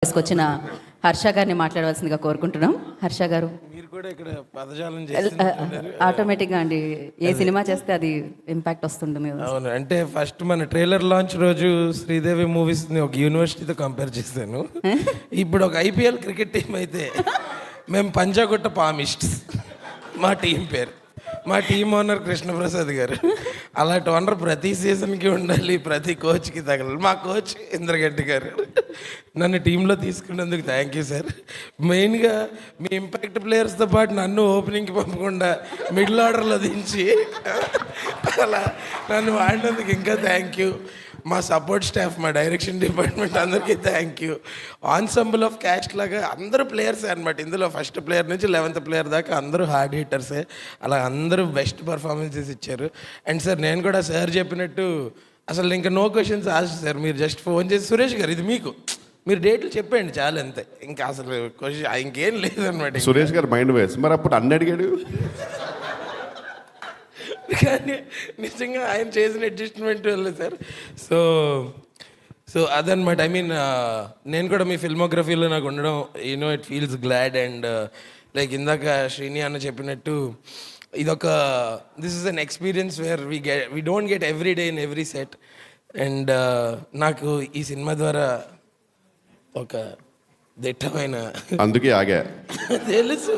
బాక్స్కి వచ్చిన హర్ష గారిని మాట్లాడవలసిందిగా కోరుకుంటున్నాం. హర్ష గారు మీరు కూడా ఇక్కడ పదజాలం ఆటోమేటిక్గా అండి ఏ సినిమా చేస్తే అది ఇంపాక్ట్ వస్తుంటుంది. అవును, అంటే ఫస్ట్ మన ట్రైలర్ లాంచ్ రోజు శ్రీదేవి మూవీస్ని ఒక యూనివర్సిటీతో కంపేర్ చేశాను. ఇప్పుడు ఒక ఐపీఎల్ క్రికెట్ టీం అయితే మేము పంజాగుట్ట పామిస్ట్స్ మా టీం పేరు. మా టీం ఓనర్ కృష్ణప్రసాద్ గారు. అలాంటి ఓనర్ ప్రతి సీజన్కి ఉండాలి, ప్రతి కోచ్కి తగలాలి. మా కోచ్ ఇంద్రగడ్డి గారు. నన్ను టీంలో తీసుకున్నందుకు థ్యాంక్ యూ సార్. మెయిన్గా మీ ఇంపాక్ట్ ప్లేయర్స్తో పాటు నన్ను ఓపెనింగ్కి పంపకుండా మిడిల్ ఆర్డర్లో దించి అలా నన్ను వాడినందుకు ఇంకా థ్యాంక్ యూ. మా సపోర్ట్ స్టాఫ్, మా డైరెక్షన్ డిపార్ట్మెంట్ అందరికీ thank you. Ensemble of caste లాగా అందరూ ప్లేయర్సే అనమాట. ఇందులో ఫస్ట్ ప్లేయర్ నుంచి 11th ప్లేయర్ దాకా అందరూ హార్డ్ హిట్టర్సే. అలా అందరూ బెస్ట్ పర్ఫార్మెన్సెస్ ఇచ్చారు. అండ్ సార్ నేను కూడా సార్ చెప్పినట్టు అసలు ఇంకా నో క్వశ్చన్స్ ఆస్ట్ సార్. మీరు జస్ట్ ఫోన్ చేసి సురేష్ గారు ఇది మీకు, మీరు డేట్లు చెప్పండి చాలా, అంతే. ఇంకా అసలు క్వశ్చన్ ఇంకేం లేదనమాట. సురేష్ గారు మైండ్ వేస్ మరి అప్పుడు అన్ని అడిగాడు. కానీ నిజంగా ఆయన చేసిన అడ్జస్ట్మెంట్ వల్ల సార్. సో అదనమాట. ఐ మీన్ నేను కూడా మీ ఫిల్మోగ్రఫీలో నాకు ఉండడం it feels glad. And like ఇందాక శ్రీని అన్న చెప్పినట్టు ఇదొక this is an experience where we don't get every day in every set. And నాకు ఈ సినిమా ద్వారా ఒక దిట్టమైన అందుకే ఆగా తెలుసు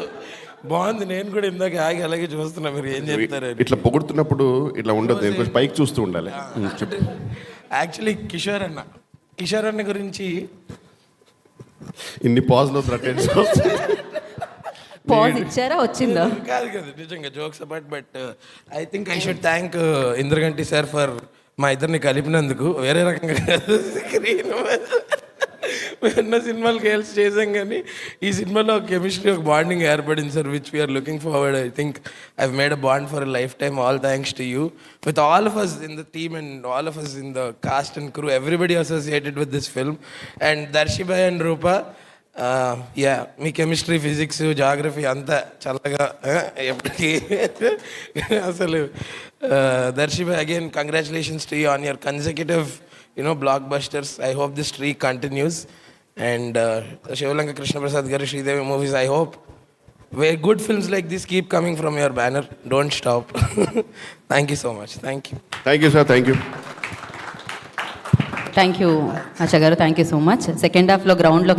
బాగుంది. నేను కూడా ఇందాక ఆగి అలాగే చూస్తున్నా మీరు ఏం చెప్తారు. ఇట్లా పొగుడుతున్నప్పుడు ఇట్లా ఉండదు, కొంచెం పైకి చూస్తూ ఉండాలి. యాక్చువల్లీ కిషోర్ అన్న గురించి ఇన్ని పాజ్లో పాజ్ ఇచ్చారా వచ్చిందా? కాదు నిజంగా jokes about. But I think I should thank Indraganti sir for మా ఇద్దరిని కలిపినందుకు. వేరే రకంగా కాదు, స్క్రీన్ ఎన్నో సినిమాలకి హెల్ప్ చేసాం కానీ ఈ సినిమాలో ఒక కెమిస్ట్రీ, ఒక బాండింగ్ ఏర్పడింది sir, which we're looking forward. I think I've made a bond for a lifetime. All thanks to you with all of us in the team and all of us in the cast and crew, everybody associated with this film. And Darshibhai and Rupa, yeah మీ chemistry, physics, geography అంతా చల్లగా ఎప్పటికీ అసలు. Darshibhai, again congratulations to you on your consecutive blockbusters. I hope this streak continues. And Shivalanka Krishna Prasad garu Sridevi movies, I hope where good films like this keep coming from your banner. Don't stop. Thank you so much. Thank you sir. Thank you Asha garu, thank you so much. Second half lo ground lo